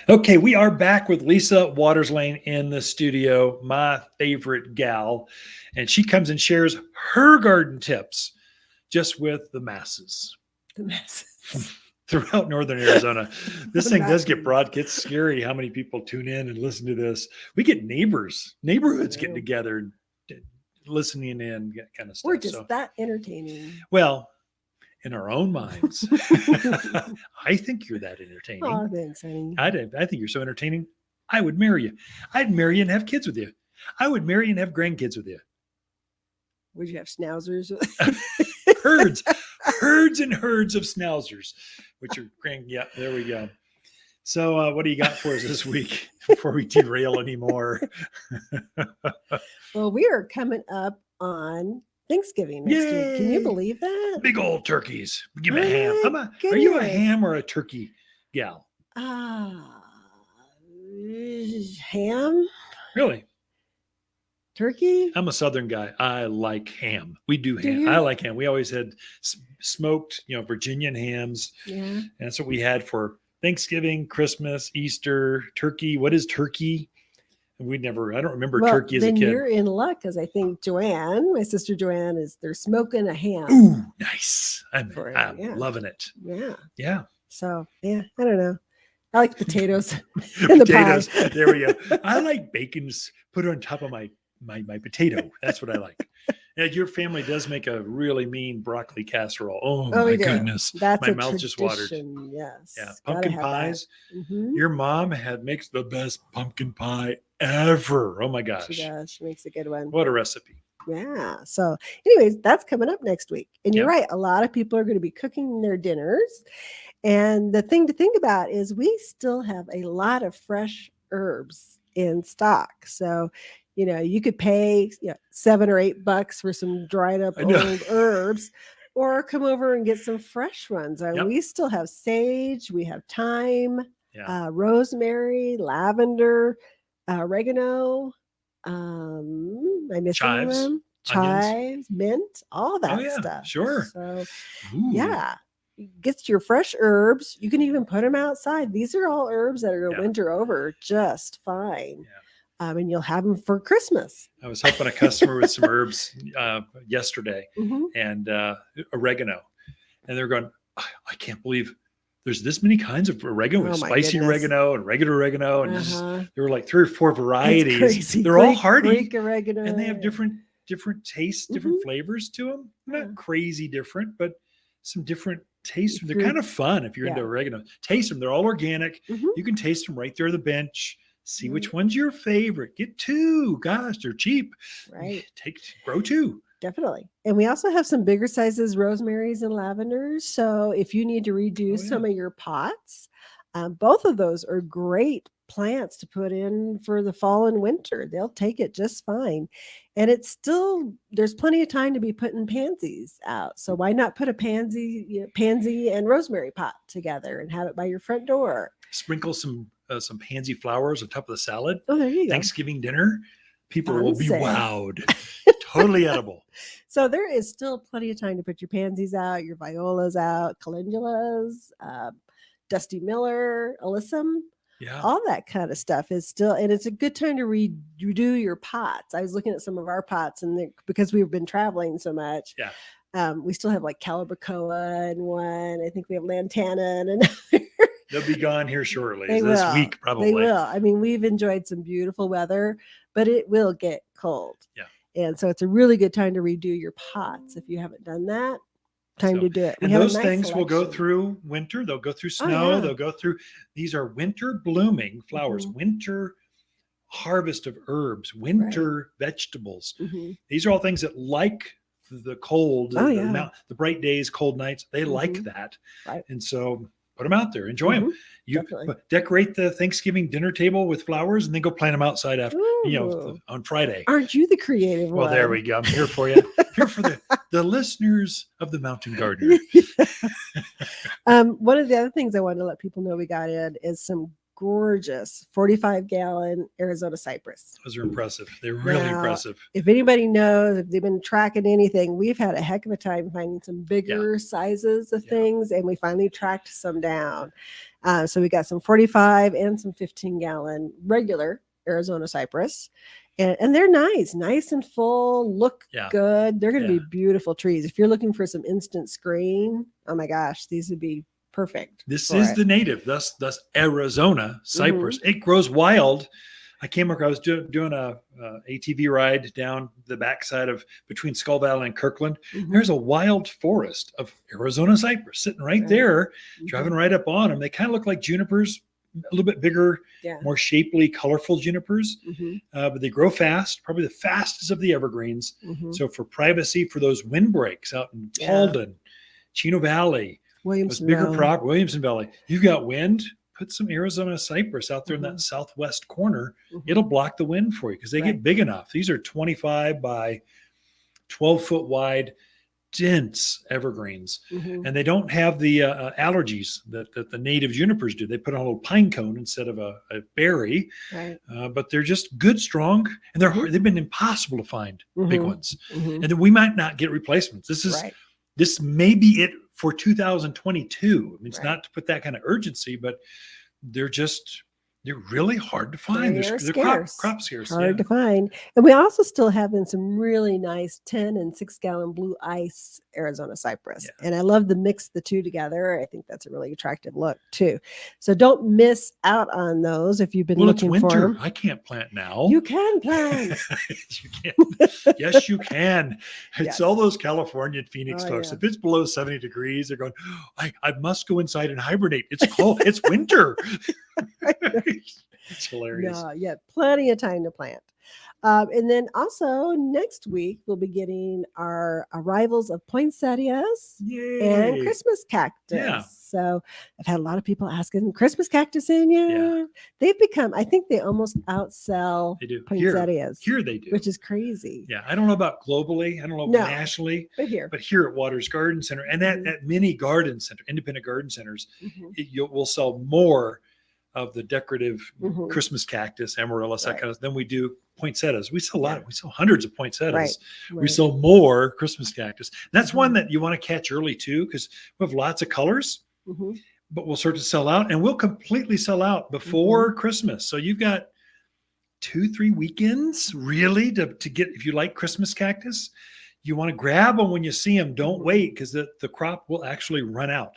Okay, we are back with Lisa Waterslane in the studio, my favorite gal. And she comes and shares her garden tips just with the masses The masses. throughout Northern Arizona. This The thing does get masses. broad. It's scary how many people tune in and listen to this. We get neighborhoods getting Yeah. together, listening in, that kind of stuff. We're just that entertaining. Well, in our own minds, I think you're that entertaining. Oh, thanks, honey. I think you're so entertaining. I would marry you. I'd marry you and have kids with you. I would marry and have grandkids with you. Would you have schnauzers? herds and herds of schnauzers, which are yeah, there we go. So what do you got for us this week before we derail anymore? Well, we are coming up on Thanksgiving next week. Can you Yay! believe that? Big old turkeys. Give me a Oh ham. my Are you a goodness. ham or a turkey gal? Ham? Really? Turkey? I'm a Southern guy. I like ham. We do Do ham. you? I like ham. We always had smoked, Virginian hams. Yeah. And that's what we had for Thanksgiving, Christmas, Easter, turkey. What is turkey? I don't remember turkey as a then kid. you're in luck because I think Joanne, my sister Joanne, they're smoking a ham. Ooh, nice. I'm Yeah. loving it. Yeah. Yeah. So, yeah, I don't know. I like potatoes and the Potatoes. pie. There we go. I like bacons put on top of my potato. That's what I like. And your family does make a really mean broccoli casserole. Oh my we do. goodness. That's My a mouth just watered. tradition. Yes. Yeah. Gotta Pumpkin have pies. that. Mhm. Your mom makes the best pumpkin pie ever. Oh my She gosh. does. She makes a good one. What a recipe. Yeah. So, anyways, that's coming up next week. And you're Yep. right. A lot of people are going to be cooking their dinners. And the thing to think about is we still have a lot of fresh herbs in stock. So, you could pay $7 or $8 for some dried up I know. old herbs, or come over and get some fresh ones. And Yep. we still have sage, we have thyme, Yeah. rosemary, lavender, oregano. Am I missing Chives, them? onions. Chives, mint, all that Oh yeah. stuff. Sure. So, Ooh. yeah. Get your fresh herbs. You can even put them outside. These are all herbs that are going to winter over just fine. Yeah. And you'll have them for Christmas. I was helping a customer with some herbs yesterday Mhm. and oregano. And they're going, I can't believe there's this many kinds of oregano. Oh, my Spicy goodness. oregano and regular oregano. And Uh-huh. there were like 3 or 4 It's varieties. crazy. They're all Greek- hardy. Greek oregano. And they have different tastes, different Mhm. flavors to them. Yeah. Not crazy different, but some different tastes. They're Fruit. kind of fun if you're into Yeah. oregano. Taste them. They're all organic. Mhm. You can taste them right there on the bench. See Mhm. which one's your favorite. Get 2. Gosh, they're cheap. Right. Grow 2. Definitely. And we also have some bigger sizes, rosemaries and lavenders. So if you need to redo some of your pots, both of those are great plants to put in for the fall and winter. They'll take it just fine. And there's plenty of time to be putting pansies out. So why not put a pansy and rosemary pot together and have it by your front door? Sprinkle some pansy flowers on top of the salad. Oh, there you go. Thanksgiving dinner. People will be Fancy. wowed. Totally edible. So there is still plenty of time to put your pansies out, your violas out, calendulas, Dusty Miller, Alyssum. Yeah. All that kind of stuff is still, and it's a good time to redo your pots. I was looking at some of our pots, and because we've been traveling so much, we still have like Calibracoa in one. I think we have Lantana and another. They'll be gone here shortly. They This will. week, probably. They will. I mean, we've enjoyed some beautiful weather, but it will get cold. Yeah. And so it's a really good time to redo your pots. If you haven't done that, time to do it. And those things will go through winter. They'll go through snow. yeah. They'll go through. These are winter blooming flowers, Mhm. winter harvest of herbs, winter vegetables. Mhm. These are all things that like the cold, the bright days, cold nights. They like that. Right. And so put them out there. Enjoy them. You Definitely. decorate the Thanksgiving dinner table with flowers and then go plant them outside after, Ooh. on Friday. Aren't you the creative one? Well, there we go. I'm here for you. Here for the listeners of the Mountain Gardener. One of the other things I wanted to let people know we got in is some gorgeous 45-gallon Arizona Cypress. Those are impressive. They're really Now, impressive. If anybody knows, if they've been tracking anything, we've had a heck of a time finding some bigger sizes of things, and we finally tracked some down. So we got some 45 and some 15-gallon regular Arizona Cypress. And they're nice and full, look good. They're going to be beautiful trees. If you're looking for some instant screen, oh my gosh, these would be perfect. This is the native, thus Arizona Cypress. It grows wild. I came across, I was doing a ATV ride down the backside of between Skull Valley and Kirkland. There's a wild forest of Arizona Cypress sitting right there, driving right up on them. They kind of look like junipers, a little bit bigger, more shapely, colorful junipers, but they grow fast, probably the fastest of the evergreens. So for privacy, for those windbreaks out in Paulden, Chino Valley, Williamson Valley, you've got wind, put some Arizona Cypress out there in that southwest corner. It'll block the wind for you because they get big enough. These are 25 by 12 foot wide, dense evergreens, and they don't have the allergies that the native junipers do. They put on a little pine cone instead of a berry, but they're just good, strong, and they've been impossible to find big ones, and then we might not get replacements. This may be it for 2022. I mean, it's not to put that kind of urgency, but they're really hard to find. They're scarce. Crop scarce. Hard to find. And we also still have in some really nice 10 and 6-gallon blue ice Arizona Cypress. And I love the mix the two together. I think that's a really attractive look too. So don't miss out on those if you've been looking it's winter. for them. I can't plant now. You can plant. You can. Yes, you can. It's all those California and Phoenix folks. If it's below 70 degrees, they're going, I must go inside and hibernate. It's cold. It's winter. It's hilarious. No, plenty of time to plant. And then also next week, we'll be getting our arrivals of poinsettias and Christmas cactus. So I've had a lot of people asking, Christmas cactus in yet? They've become, I think they almost outsell poinsettias. Here they do. Which is crazy. Yeah. I don't know about globally. I don't know nationally. But here at Waters Garden Center and at many garden center, independent garden centers, we'll sell more of the decorative Christmas cactus, amaryllis, that kind of, than we do poinsettias. We sell a lot. We sell hundreds of poinsettias. We sell more Christmas cactus. That's one that you want to catch early too, because we have lots of colors, but we'll start to sell out, and we'll completely sell out before Christmas. So you've got 2-3 weekends really to get, if you like Christmas cactus. You want to grab them when you see them. Don't wait, because the crop will actually run out.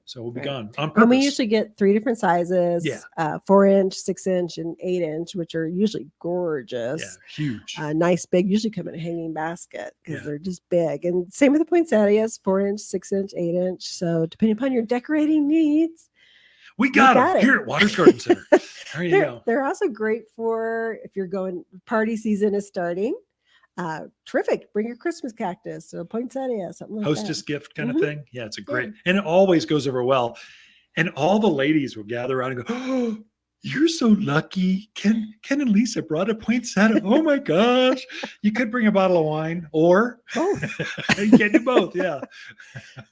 So we'll be gone on purpose. And we usually get 3 different sizes, 4-inch, 6-inch, and 8-inch, which are usually gorgeous. Huge. Nice, big, usually come in a hanging basket because they're just big. And same with the poinsettias, 4-inch, 6-inch, 8-inch. So depending upon your decorating needs, we got them here at Waters Garden Center. There you go. They're also great for if you're going, party season is starting. Terrific. Bring your Christmas cactus or poinsettia, something like Hostess gift kind of thing. Yeah, it's a great, and it always goes over well. And all the ladies will gather around and go, "Oh, you're so lucky. Ken and Lisa brought a poinsettia. Oh my gosh. You could bring a bottle of wine or you can do both." But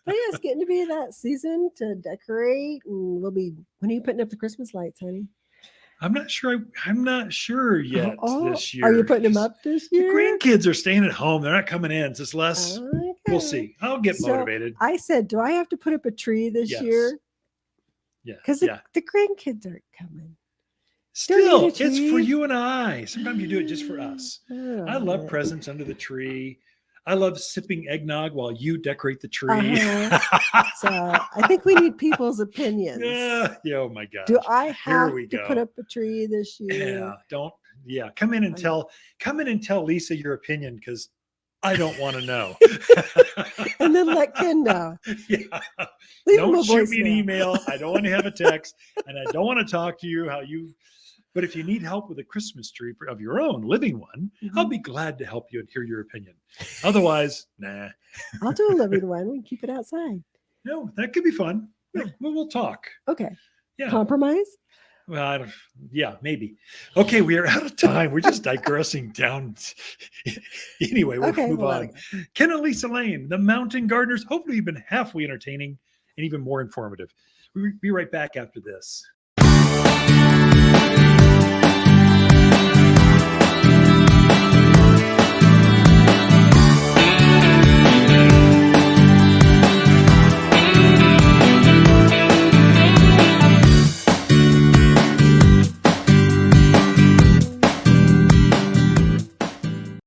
it's getting to be that season to decorate, and when are you putting up the Christmas lights, honey? I'm not sure yet this year. Are you putting them up this year? The grandkids are staying at home. They're not coming in. It's just less. Okay. We'll see. I'll get motivated. I said, do I have to put up a tree this year? Yeah. Because the grandkids aren't coming. Still, it's for you and I. Sometimes you do it just for us. I love presents under the tree. I love sipping eggnog while you decorate the tree. So I think we need people's opinions. Oh my gosh. Do I have to put up a tree this year? Come in and tell Lisa your opinion, because I don't want to know. And then let Ken know. Don't shoot me an email. I don't want to have a text, and I don't want to talk to you but if you need help with a Christmas tree of your own, living one, I'll be glad to help you and hear your opinion. Otherwise, nah. I'll do a living one. We can keep it outside. No, that could be fun. We'll talk. Okay. Compromise? Well, maybe. Okay, we are out of time. We're just digressing down. Anyway, we'll move on. Ken and Lisa Lane, the Mountain Gardeners. Hopefully you've been halfway entertaining and even more informative. We'll be right back after this.